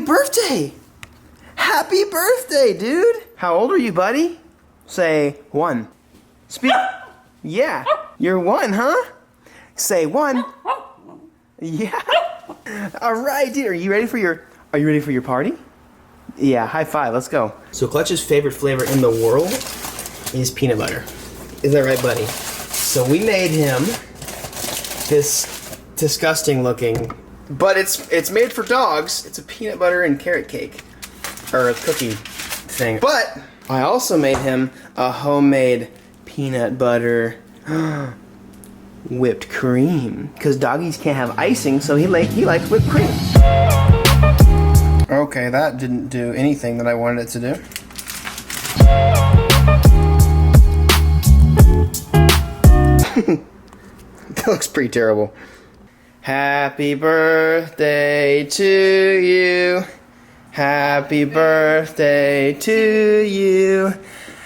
birthday! Happy birthday, dude! How old are you, buddy? Say 1. Speak. Yeah, you're 1, huh? Say 1. Yeah. All right, dude. Are you ready for your party? Yeah, high five. Let's go. So Clutch's favorite flavor in the world is peanut butter. Is that right, buddy? So we made him this disgusting looking, but it's made for dogs. It's a peanut butter and carrot cake, or a cookie thing. But I also made him a homemade peanut butter whipped cream, because doggies can't have icing, so he likes whipped cream. Okay, that didn't do anything that I wanted it to do. That looks pretty terrible. Happy birthday to you. Happy birthday to you.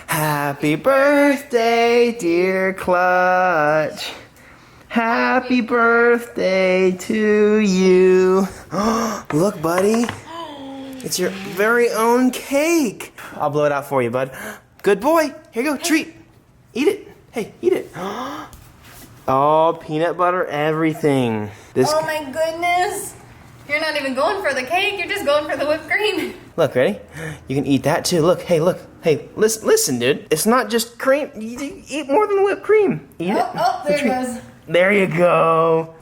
Happy birthday, dear Clutch. Happy birthday to you. Look, buddy. It's your very own cake. I'll blow it out for you, bud. Good boy. Here you go. Treat. Eat it. Hey, eat it. Oh, peanut butter everything. Oh my goodness. You're not even going for the cake. You're just going for the whipped cream. Look, ready? You can eat that too. Look, hey, look. Hey, listen, dude. It's not just cream. You eat more than whipped cream. Eat it. Oh, there it goes. There you go.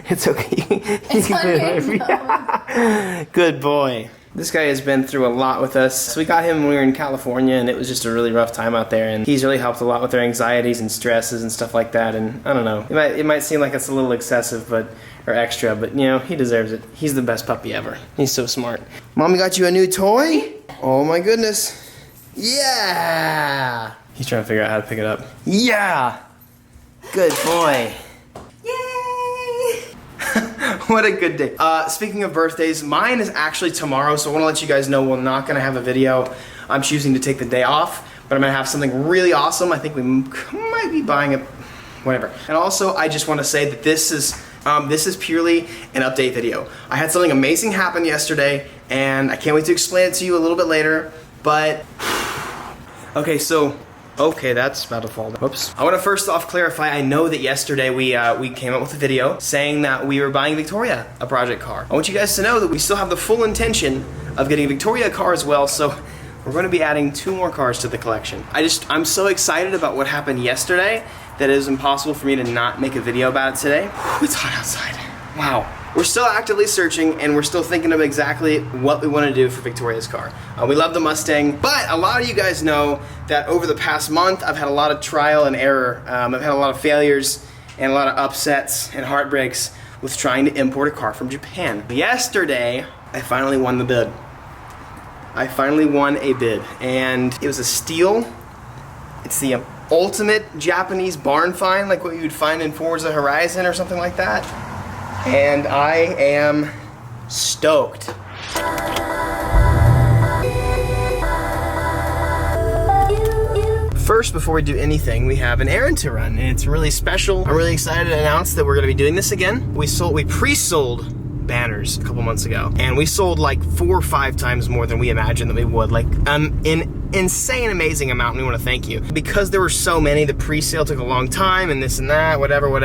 It's okay. It's on here. Good boy. This guy has been through a lot with us. So we got him when we were in California, and it was just a really rough time out there. And he's really helped a lot with their anxieties and stresses and stuff like that. And I don't know, it might seem like it's a little excessive, or extra, but you know, he deserves it. He's the best puppy ever. He's so smart. Mommy got you a new toy? Oh my goodness. Yeah. He's trying to figure out how to pick it up. Yeah. Good boy. What a good day. Speaking of birthdays, mine is actually tomorrow, so I want to let you guys know we're not going to have a video. I'm choosing to take the day off, but I'm going to have something really awesome. I think we might be buying it, whatever. And also, I just want to say that this is purely an update video. I had something amazing happen yesterday, and I can't wait to explain it to you a little bit later, but... Okay, that's about to fall down. Whoops. I want to first off clarify, I know that yesterday we came up with a video saying that we were buying Victoria a project car. I want you guys to know that we still have the full intention of getting Victoria a car as well, so we're going to be adding 2 more cars to the collection. I'm so excited about what happened yesterday that it is impossible for me to not make a video about it today. It's hot outside. Wow. We're still actively searching, and we're still thinking of exactly what we want to do for Victoria's car. We love the Mustang, but a lot of you guys know that over the past month, I've had a lot of trial and error. I've had a lot of failures and a lot of upsets and heartbreaks with trying to import a car from Japan. Yesterday, I finally won the bid. I finally won a bid, and it was a steal. It's the ultimate Japanese barn find, like what you would find in Forza Horizon or something like that. And I am stoked. First, before we do anything, we have an errand to run, and it's really special. I'm really excited to announce that we're gonna be doing this again. We pre-sold banners a couple months ago, and we sold like 4 or 5 times more than we imagined that we would. Like an insane, amazing amount, and we want to thank you. Because there were so many, the pre-sale took a long time, and this and that, whatever. We're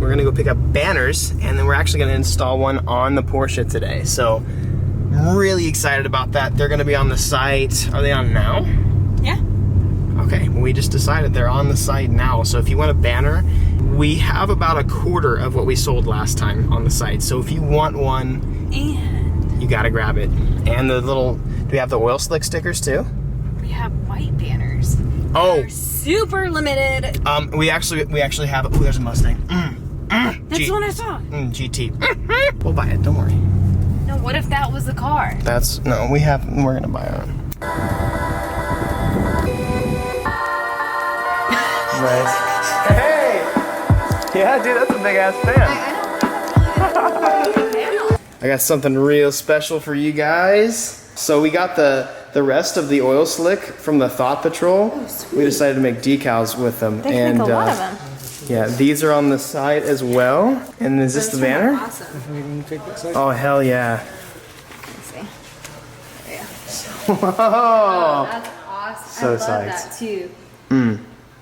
gonna go pick up banners, and then we're actually gonna install one on the Porsche today. So, really excited about that. They're gonna be on the site. Are they on now? Yeah. Okay, well, we just decided they're on the site now. So if you want a banner, we have about a quarter of what we sold last time on the site. So if you want one, and you gotta grab it. And the little, do we have the oil slick stickers too? we have white banners. Oh. They're super limited. We actually have, oh, there's a Mustang. That's the one I saw. GT. We'll buy it, don't worry. No, what if that was the car? No, we're gonna buy it. Nice. Hey! Yeah, dude, that's a big ass fan. I got something real special for you guys. So we got the rest of the oil slick from the Thought Patrol. Oh, we decided to make decals with them. They can make a lot of them. Yeah, these are on the side as well. And is this the banner? Awesome. Oh, hell yeah. see. Yeah. Whoa! Oh, that's awesome. So I love psyched. that too.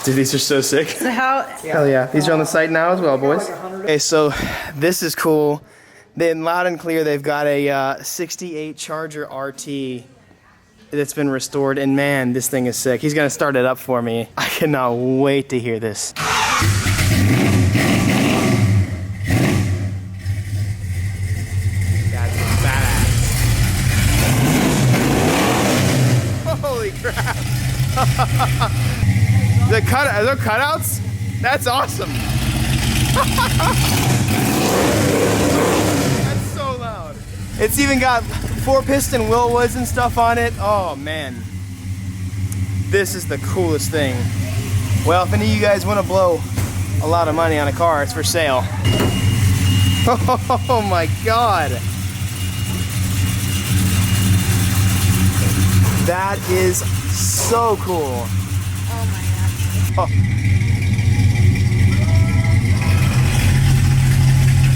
Dude, these are so sick. So how? Hell yeah. These are on the site now as well, boys. Okay, so this is cool. Then loud and clear, they've got a 68 Charger RT that's been restored, and man, this thing is sick. He's gonna start it up for me. I cannot wait to hear this. That's badass. Holy crap. Are there cutouts? That's awesome. That's so loud. It's even got 4-piston Willwoods and stuff on it. Oh man. This is the coolest thing. Well, if any of you guys want to blow a lot of money on a car, it's for sale. Oh my god. That is so cool. Oh my god. Oh.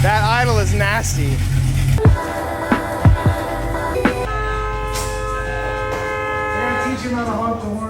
That idle is nasty. I'm gonna teach him how to honk the horn.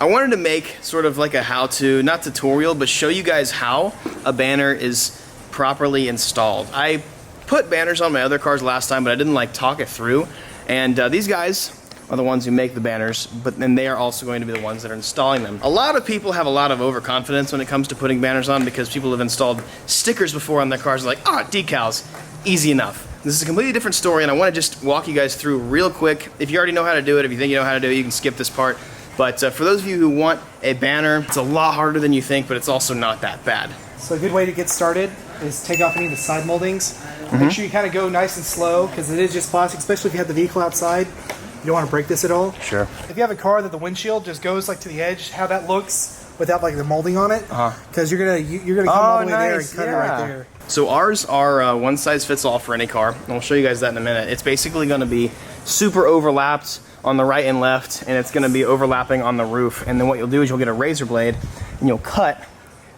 I wanted to make sort of like a how-to, not tutorial, but show you guys how a banner is properly installed. I put banners on my other cars last time, but I didn't like talk it through. And these guys are the ones who make the banners, but then they are also going to be the ones that are installing them. A lot of people have a lot of overconfidence when it comes to putting banners on because people have installed stickers before on their cars like, ah, decals, easy enough. This is a completely different story, and I want to just walk you guys through real quick. If you already know how to do it, if you think you know how to do it, you can skip this part. But for those of you who want a banner, it's a lot harder than you think, but it's also not that bad. So a good way to get started is take off any of the side moldings. Make sure you kind of go nice and slow because it is just plastic, especially if you have the vehicle outside. You don't want to break this at all. Sure. If you have a car that the windshield just goes like to the edge, how that looks without like the molding on it, because you're gonna come all the way there and cut it right there. So ours are one size fits all for any car, and I'll show you guys that in a minute. It's basically going to be super overlapped on the right and left, and it's going to be overlapping on the roof. And then what you'll do is you'll get a razor blade and you'll cut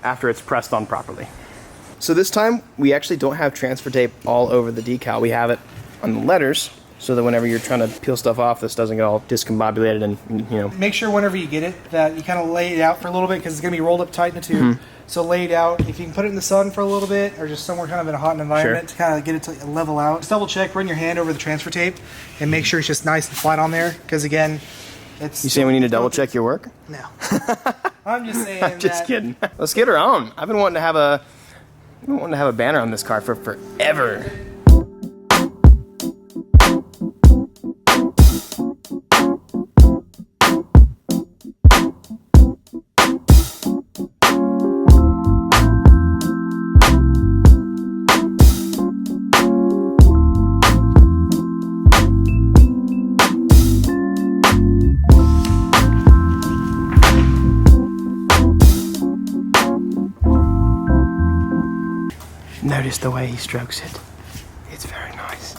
after it's pressed on properly. So this time we actually don't have transfer tape all over the decal. We have it on the letters so that whenever you're trying to peel stuff off, this doesn't get all discombobulated and, you know. Make sure whenever you get it that you kind of lay it out for a little bit because it's going to be rolled up tight in the tube. So lay it out. If you can put it in the sun for a little bit or just somewhere kind of in a hot environment to kind of get it to level out. Just double check, run your hand over the transfer tape and make sure it's just nice and flat on there because again, it's... You saying we need to double check your work? No. I'm just saying I'm just kidding. Let's get her on. I've been wanting to have a banner on this car for forever. Notice the way he strokes it. It's very nice.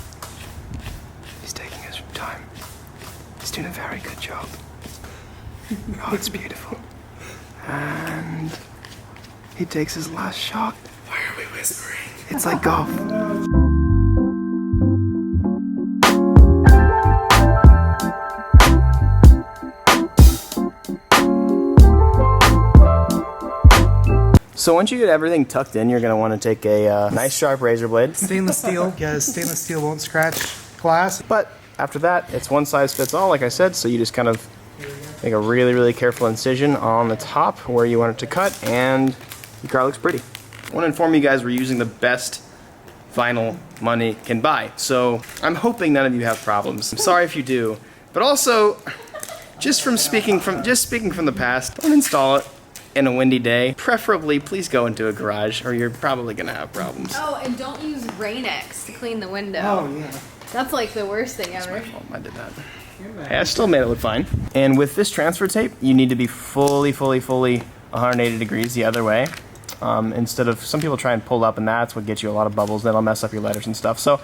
He's taking his time. He's doing a very good job. Oh, it's beautiful. And he takes his last shot. Why are we whispering? It's like golf. So once you get everything tucked in, you're going to want to take a nice sharp razor blade. Stainless steel, because stainless steel won't scratch glass. But after that, it's one size fits all, like I said, so you just kind of make a really, really careful incision on the top where you want it to cut, and your car looks pretty. I want to inform you guys we're using the best vinyl money can buy, so I'm hoping none of you have problems. I'm sorry if you do, but also, just speaking from the past, don't install it in a windy day. Preferably, please go into a garage or you're probably gonna have problems. Oh, and don't use Rain-X to clean the window. Oh, yeah. That's like the worst thing ever. I did that. Hey, I still made it look fine. And with this transfer tape, you need to be fully 180 degrees the other way. instead of, some people try and pull up and that's what gets you a lot of bubbles. That'll mess up your letters and stuff. So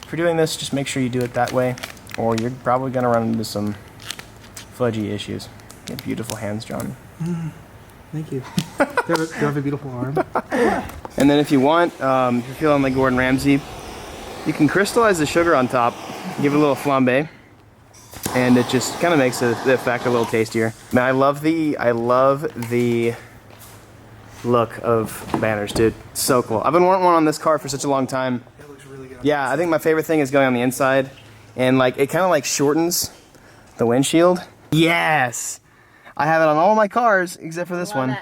if you're doing this, just make sure you do it that way, or you're probably going to run into some fudgy issues. You have beautiful hands, John. Thank you. You have a beautiful arm. And then if you want, if you're feeling like Gordon Ramsay, you can crystallize the sugar on top, give it a little flambe, and it just kind of makes the effect a little tastier. Man, I love the look of banners, dude. So cool. I've been wanting one on this car for such a long time. It looks really good. Yeah, I think my favorite thing is going on the inside, and like it kind of like shortens the windshield. Yes, I have it on all my cars except for this one.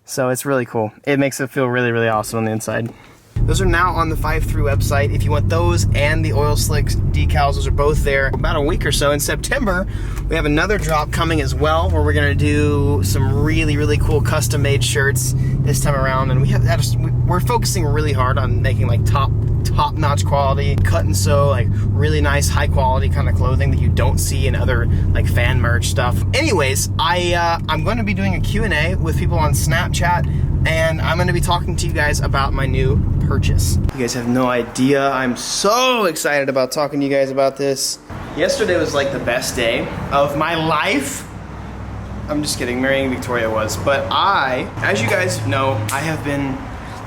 So it's really cool. It makes it feel really, really awesome on the inside. Those are now on the 5-3 website. If you want those and the oil slicks decals, those are both there. About a week or so in September, we have another drop coming as well, where we're gonna do some really, really cool custom-made shirts this time around. And we're focusing really hard on making like top-notch quality, cut and sew, like really nice, high-quality kind of clothing that you don't see in other like fan merch stuff. Anyways, I'm going to be doing a Q&A with people on Snapchat, and I'm going to be talking to you guys about my new purchase. You guys have no idea. I'm so excited about talking to you guys about this. Yesterday was like the best day of my life. I'm just kidding, marrying Victoria was. But as you guys know, I have been,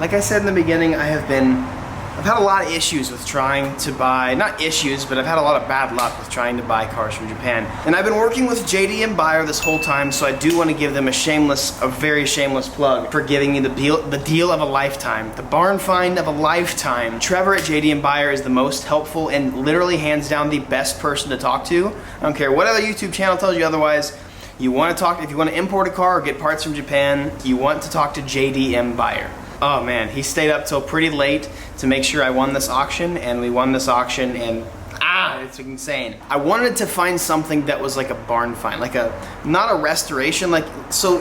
like I said in the beginning, I've had a lot of issues with trying to buy, not issues, but I've had a lot of bad luck with trying to buy cars from Japan. And I've been working with JDM Buyer this whole time, so I do want to give them a very shameless plug for giving me the deal of a lifetime, the barn find of a lifetime. Trevor at JDM Buyer is the most helpful and literally hands down the best person to talk to. I don't care what other YouTube channel tells you otherwise. You want to talk, if you want to import a car or get parts from Japan, you want to talk to JDM Buyer. Oh man, he stayed up till pretty late to make sure I won this auction, and we won this auction, and it's insane. I wanted to find something that was like a barn find, like not a restoration, so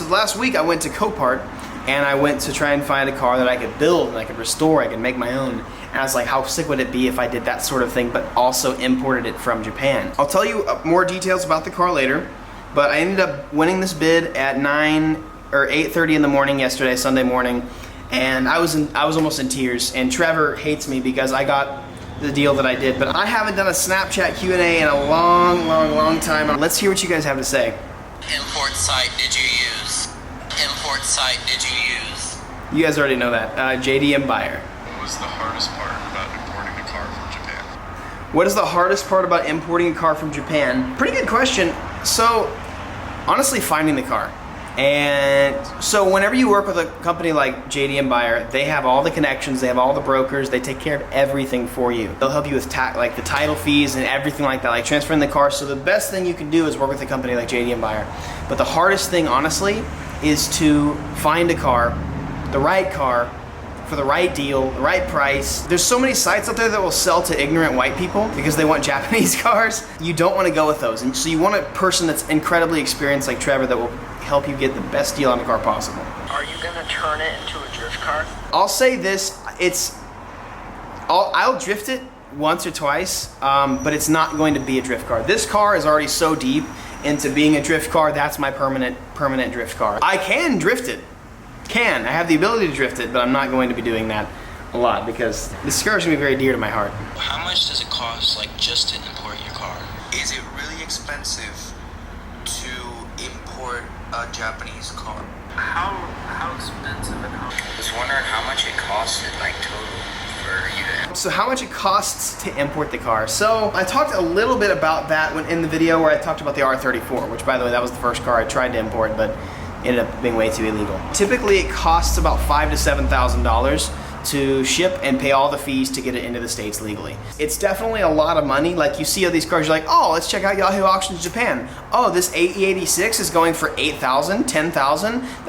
last week I went to Copart, and I went to try and find a car that I could build, and I could restore, I could make my own. And I was like, how sick would it be if I did that sort of thing, but also imported it from Japan? I'll tell you more details about the car later, but I ended up winning this bid at 8:30 in the morning yesterday, Sunday morning, and I was almost in tears. And Trevor hates me because I got the deal that I did, but I haven't done a Snapchat Q&A in a long time. Let's hear what you guys have to say. Import site did you use? Import site did you use? You guys already know that. JDM Buyer. What was the hardest part about importing a car from Japan? What is the hardest part about importing a car from Japan? Pretty good question. So, honestly, finding the car. And so whenever you work with a company like JDM Buyer, they have all the connections, they have all the brokers, they take care of everything for you. They'll help you with like the title fees and everything like that, like transferring the car. So the best thing you can do is work with a company like JDM Buyer. But the hardest thing, honestly, is to find a car, the right car, for the right deal, the right price. There's so many sites out there that will sell to ignorant white people because they want Japanese cars. You don't want to go with those. And so you want a person that's incredibly experienced like Trevor that will help you get the best deal on the car possible. Are you gonna turn it into a drift car? I'll say this, I'll drift it once or twice, but it's not going to be a drift car. This car is already so deep into being a drift car, that's my permanent drift car. I can drift it. I have the ability to drift it, but I'm not going to be doing that a lot because this car is going to be very dear to my heart. How much does it cost, like, just to import your car? Is it really expensive to import a Japanese car? How expensive and how? I was wondering how much it costed, like, total for you to. So how much it costs to import the car. So I talked a little bit about that in the video where I talked about the R34, which by the way, that was the first car I tried to import, but ended up being way too illegal. Typically it costs about $5,000 to $7,000 to ship and pay all the fees to get it into the States legally. It's definitely a lot of money. Like you see all these cars, you're like, oh, let's check out Yahoo Auctions Japan. Oh, this AE86 is going for $8,000, $10,000.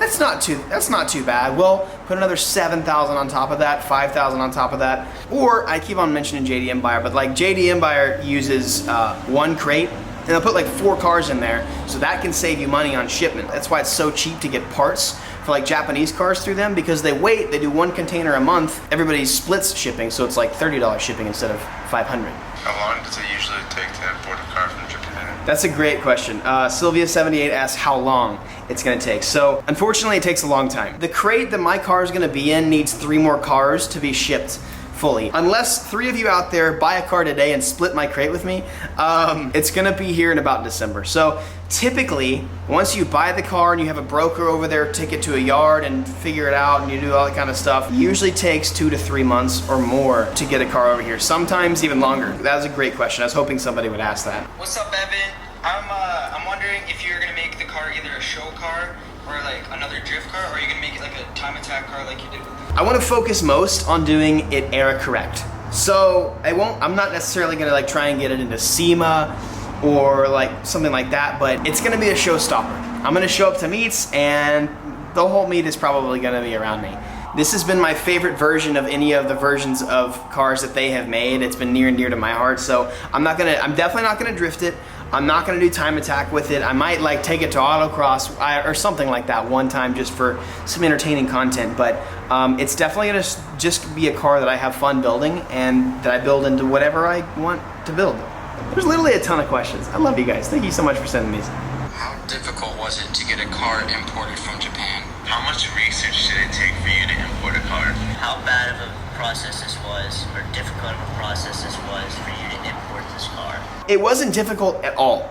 That's not too bad. Well, put another $7,000 on top of that, $5,000 on top of that. Or I keep on mentioning JDM Buyer, but like JDM Buyer uses one crate, and they'll put like 4 cars in there, so that can save you money on shipment. That's why it's so cheap to get parts for like Japanese cars through them, because they do 1 container a month. Everybody splits shipping, so it's like $30 shipping instead of $500. How long does it usually take to import a car from Japan? That's a great question. Sylvia78 asks how long. it's gonna take. So unfortunately, it takes a long time. The crate that my car is gonna be in needs 3 more cars to be shipped fully. Unless 3 of you out there buy a car today and split my crate with me, it's gonna be here in about December. So typically, once you buy the car and you have a broker over there take it to a yard and figure it out and you do all that kind of stuff, it usually takes 2 to 3 months or more to get a car over here. Sometimes even longer. That was a great question. I was hoping somebody would ask that. What's up, Evan? I'm wondering if you're gonna make the car either a show car or like another drift car, or are you gonna make it like a time attack car like you did with I want to focus most on doing it era correct. So I'm not necessarily gonna like try and get it into SEMA or like something like that, but it's gonna be a showstopper. I'm gonna show up to meets and the whole meet is probably gonna be around me. This has been my favorite version of any of the versions of cars that they have made. It's been near and dear to my heart, so I'm definitely not gonna drift it. I'm not gonna do time attack with it. I might like take it to autocross or something like that one time just for some entertaining content, but it's definitely gonna just be a car that I have fun building and that I build into whatever I want to build. There's literally a ton of questions. I love you guys. Thank you so much for sending these. How difficult was it to get a car imported from Japan? How much research did it take for you to import a car? How bad of a process this was, or difficult of a process this was for you to import this car? It wasn't difficult at all.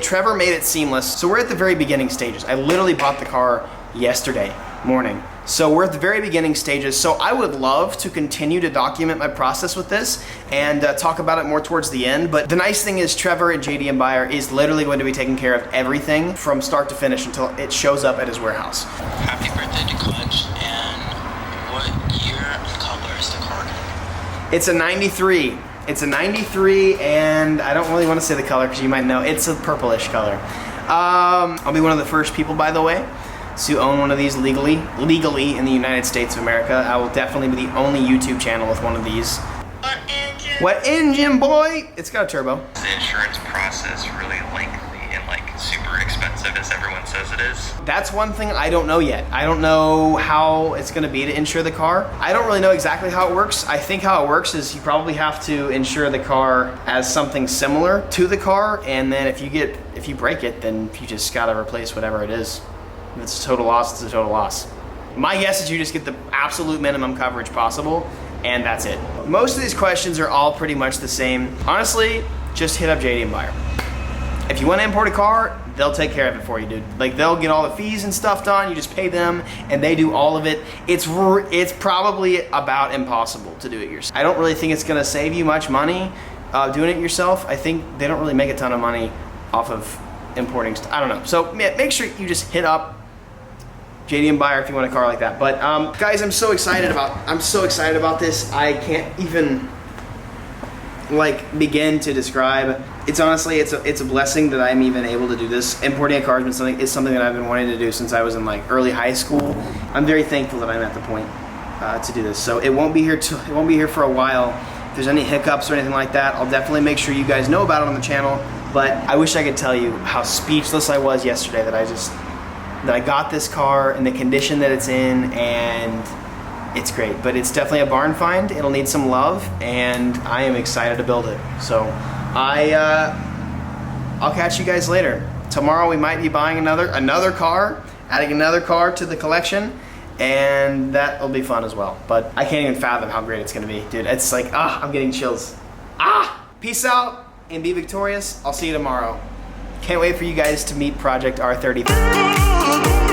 Trevor made it seamless. So we're at the very beginning stages. I literally bought the car yesterday morning. So we're at the very beginning stages. So I would love to continue to document my process with this and talk about it more towards the end. But the nice thing is Trevor at JD and Buyer is literally going to be taking care of everything from start to finish until it shows up at his warehouse. Happy birthday to Clutch, and what year and color is the car gonna be? It's a 93. It's a 93, and I don't really want to say the color because you might know. It's a purplish color. I'll be one of the first people, by the way, to own one of these legally in the United States of America. I will definitely be the only YouTube channel with one of these. What engine? What engine, boy? It's got a turbo. Is the insurance process really lengthy and like super expensive as everyone says it is? That's one thing I don't know yet. I don't know how it's gonna be to insure the car. I don't really know exactly how it works. I think how it works is you probably have to insure the car as something similar to the car, and then if you break it, then you just gotta replace whatever it is. If it's a total loss, it's a total loss. My guess is you just get the absolute minimum coverage possible, and that's it. Most of these questions are all pretty much the same. Honestly, just hit up JD and Buyer. If you want to import a car, they'll take care of it for you, dude. Like, they'll get all the fees and stuff done. You just pay them, and they do all of it. It's probably about impossible to do it yourself. I don't really think it's gonna save you much money doing it yourself. I think they don't really make a ton of money off of importing stuff. I don't know. So make sure you just hit up JD and Buyer if you want a car like that. But guys, I'm so excited about this. I can't even like begin to describe. It's honestly, it's a blessing that I'm even able to do this. Importing a car is something that I've been wanting to do since I was in like early high school. I'm very thankful that I'm at the point to do this. So it won't be here for a while. If there's any hiccups or anything like that, I'll definitely make sure you guys know about it on the channel. But I wish I could tell you how speechless I was yesterday that I got this car in the condition that it's in, and it's great. But it's definitely a barn find. It'll need some love, and I am excited to build it. So I'll catch you guys later. Tomorrow we might be buying another car, adding another car to the collection, and that'll be fun as well. But I can't even fathom how great it's gonna be, dude. It's like, I'm getting chills. Peace out and be victorious. I'll see you tomorrow. Can't wait for you guys to meet Project R33.